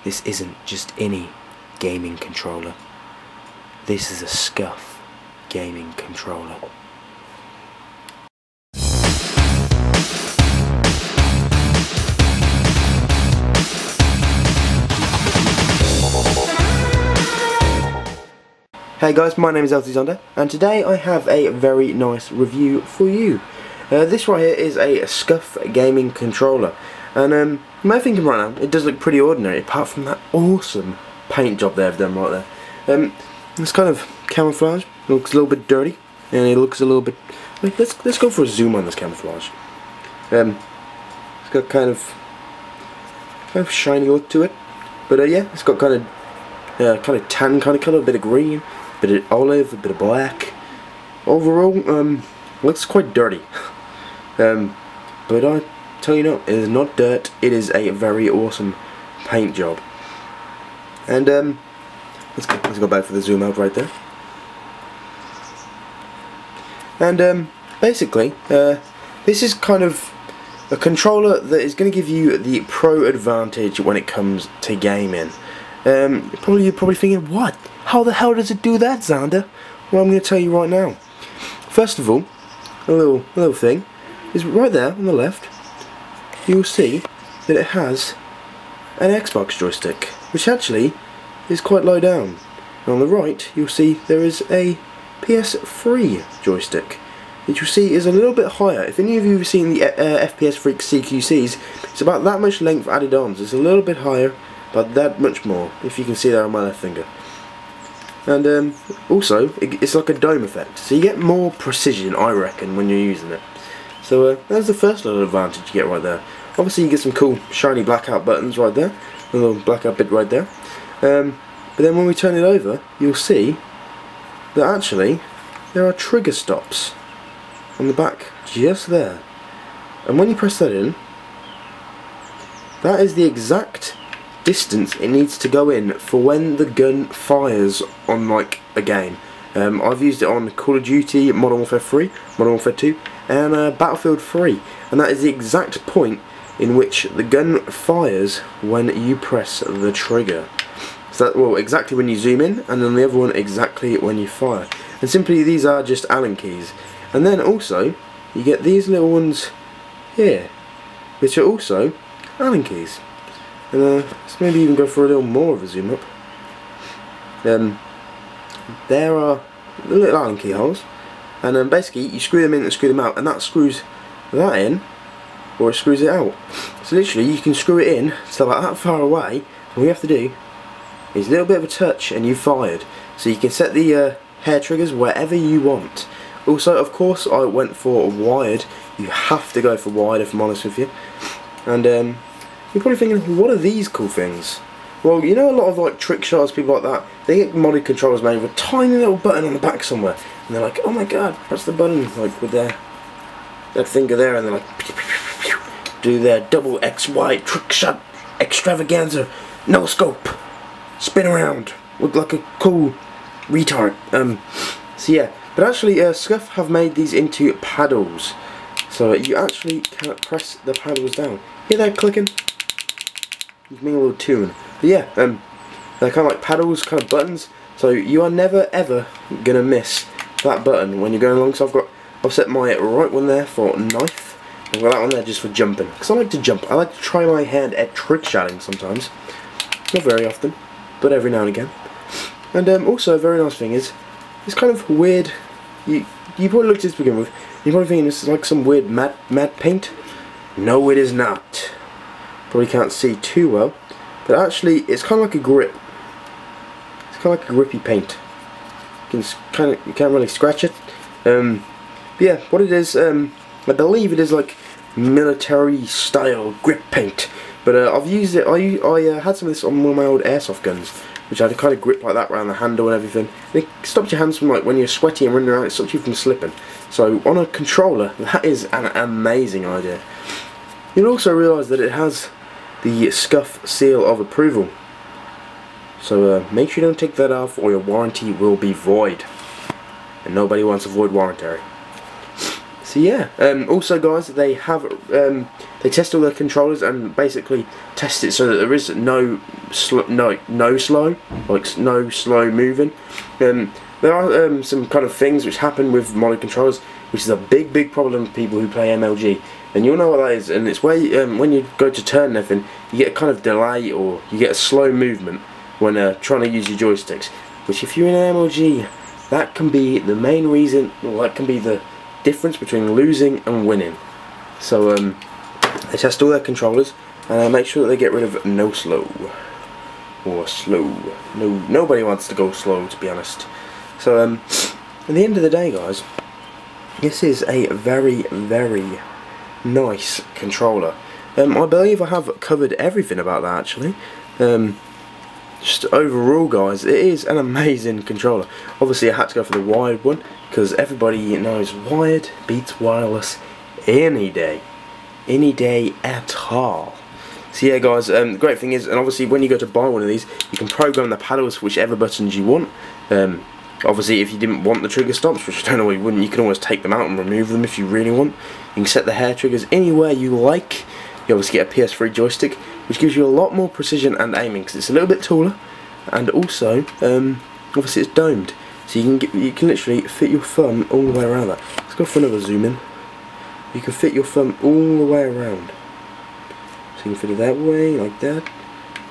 this isn't just any gaming controller. This is a Scuf gaming controller. Hey guys, my name is Ltzonda, and today I have a very nice review for you. This right here is a Scuf gaming controller, and you may be thinking right now, it does look pretty ordinary, apart from that awesome paint job they've done right there. It's kind of camouflage, it looks a little bit dirty, and it looks a little bit... Wait, let's go for a zoom on this camouflage. It's got kind of shiny look to it, but yeah, it's got kind of tan kind of colour, a bit of green, a bit of olive, a bit of black. Overall, looks quite dirty. But I tell you no, it is not dirt. It is a very awesome paint job. And let's go back for the zoom out right there. And basically, this is kind of a controller that is going to give you the pro advantage when it comes to gaming. You're probably thinking, what? How the hell does it do that, Xander? Well, I'm going to tell you right now. First of all, a little thing is right there on the left. You'll see that it has an Xbox joystick, which actually is quite low down. And on the right, you'll see there is a PS3 joystick, which you'll see is a little bit higher. If any of you have seen the FPS Freak CQCs, it's about that much length added on. So it's a little bit higher, but that much more, if you can see that on my left finger. And also, it's like a dome effect, so you get more precision, I reckon, when you're using it. So that's the first little advantage you get right there. Obviously you get some cool shiny blackout buttons right there, a little blackout bit right there. But then when we turn it over, you'll see that actually there are trigger stops on the back, just there. And when you press that in, that is the exact distance it needs to go in for when the gun fires on like a game. I've used it on Call of Duty, Modern Warfare 3, Modern Warfare 2 and Battlefield 3, and that is the exact point in which the gun fires when you press the trigger. So that, well, exactly when you zoom in, and then the other one exactly when you fire. And simply these are just Allen keys. And then also you get these little ones here, which are also Allen keys. And let's maybe even go for a little more of a zoom up. There are little Allen key holes, and basically you screw them in and screw them out, and that screws that in, or it screws it out. So literally you can screw it in, so about that far away, all you have to do is a little bit of a touch and you've fired. So you can set the hair triggers wherever you want. Also, of course, I went for wired. You have to go for wired, if I'm honest with you. And you're probably thinking, what are these cool things? Well, you know, a lot of like trick shots, people like that, they get modded controllers made with a tiny little button on the back somewhere, and they're like, oh my god, press the button, like with their finger there, and they're like, pew, pew, pew, pew, do their double XY trick shot extravaganza, no scope, spin around, look like a cool retard. So yeah, but actually Scuf have made these into paddles, so you actually can press the paddles down. Hear that clicking? It's making a little tune. But yeah, they're kind of like paddles, kind of buttons, so you are never ever gonna miss that button when you're going along. So I've set my right one there for knife, and I've got that one there just for jumping, because I like to jump. I like to try my hand at trick shotting sometimes, not very often, but every now and again. And also a very nice thing is, it's kind of weird. You probably looked at this to begin with, you're probably thinking this is like some weird matte paint. No, it is not. Probably can't see too well, but actually it's kind of like a grip. It's kind of like a grippy paint. You can't really scratch it. But yeah, what it is, I believe it is like military style grip paint. But I've used it. I had some of this on one of my old airsoft guns, which had a kind of grip like that around the handle and everything. And it stops your hands from, like, when you're sweaty and running around, it stops you from slipping. So on a controller, that is an amazing idea. You'll also realise that it has the Scuf seal of approval. So make sure you don't take that off, or your warranty will be void. And nobody wants a void warranty. So yeah, also guys, they have they test all their controllers and basically test it so that there is no slow moving. There are some kind of things which happen with modded controllers, which is a big problem for people who play MLG, and you'll know what that is. And it's where when you go to turn everything, you get a kind of delay, or you get a slow movement when trying to use your joysticks. Which, if you're in an MLG, that can be the main reason, or that can be the difference between losing and winning. So they test all their controllers and make sure that they get rid of no slow or slow. Nobody wants to go slow, to be honest. So at the end of the day, guys, this is a very nice controller. I believe I have covered everything about that actually. Just overall, guys, it is an amazing controller. Obviously I had to go for the wired one because everybody knows wired beats wireless any day at all. So yeah guys, the great thing is, and obviously when you go to buy one of these, you can program the paddles for whichever buttons you want. Obviously if you didn't want the trigger stops, which I don't know why you wouldn't, you can always take them out and remove them if you really want. You can set the hair triggers anywhere you like. You obviously get a PS3 joystick, which gives you a lot more precision and aiming because it's a little bit taller, and also obviously it's domed, so you can literally fit your thumb all the way around that. Let's go for another zoom in. You can fit your thumb all the way around, so you can fit it that way, like that.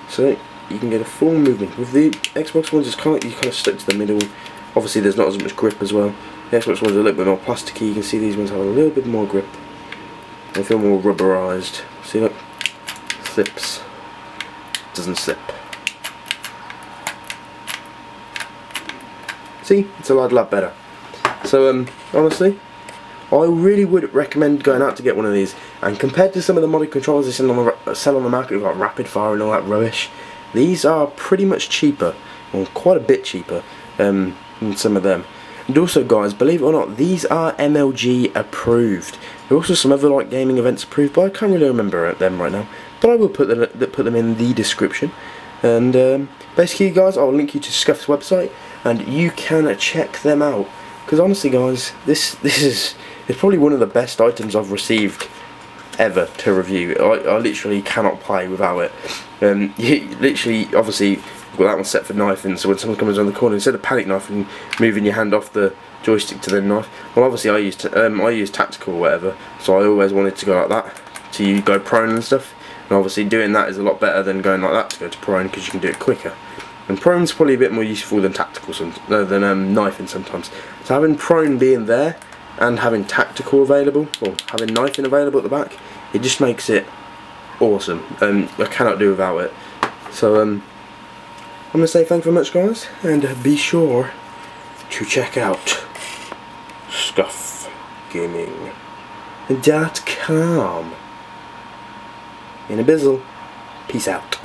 So you can get a full movement. With the Xbox ones, it's kind of stuck to the middle. Obviously, there's not as much grip as well. The Xbox ones are a little bit more plasticky. You can see these ones have a little bit more grip. They feel more rubberized. See, look, slips. Doesn't slip. See, it's a lot better. So honestly, I really would recommend going out to get one of these. And compared to some of the modded controllers they sell on the market, like rapid fire and all that rubbish, these are pretty much cheaper, or quite a bit cheaper than some of them. And also guys, believe it or not, these are MLG approved. There are also some other like gaming events approved, but I can't really remember them right now. But I will put them in the description. And basically guys, I'll link you to Scuf's website and you can check them out. Because honestly guys, this is probably one of the best items I've received ever to review. I literally cannot play without it. You literally, obviously, got that one set for knifing, so when someone comes around the corner, instead of panic knifing, moving your hand off the joystick to then knife, well obviously I use tactical or whatever, so I always wanted to go like that, to go prone and stuff, and obviously doing that is a lot better than going like that to go to prone, because you can do it quicker. And prone's probably a bit more useful than tactical, than knifing sometimes. So having prone being there, and having tactical available, or having knifing available at the back, it just makes it awesome. I cannot do without it. So I'm going to say thank you very much guys, and be sure to check out ScufGaming.com. In a bizzle. Peace out.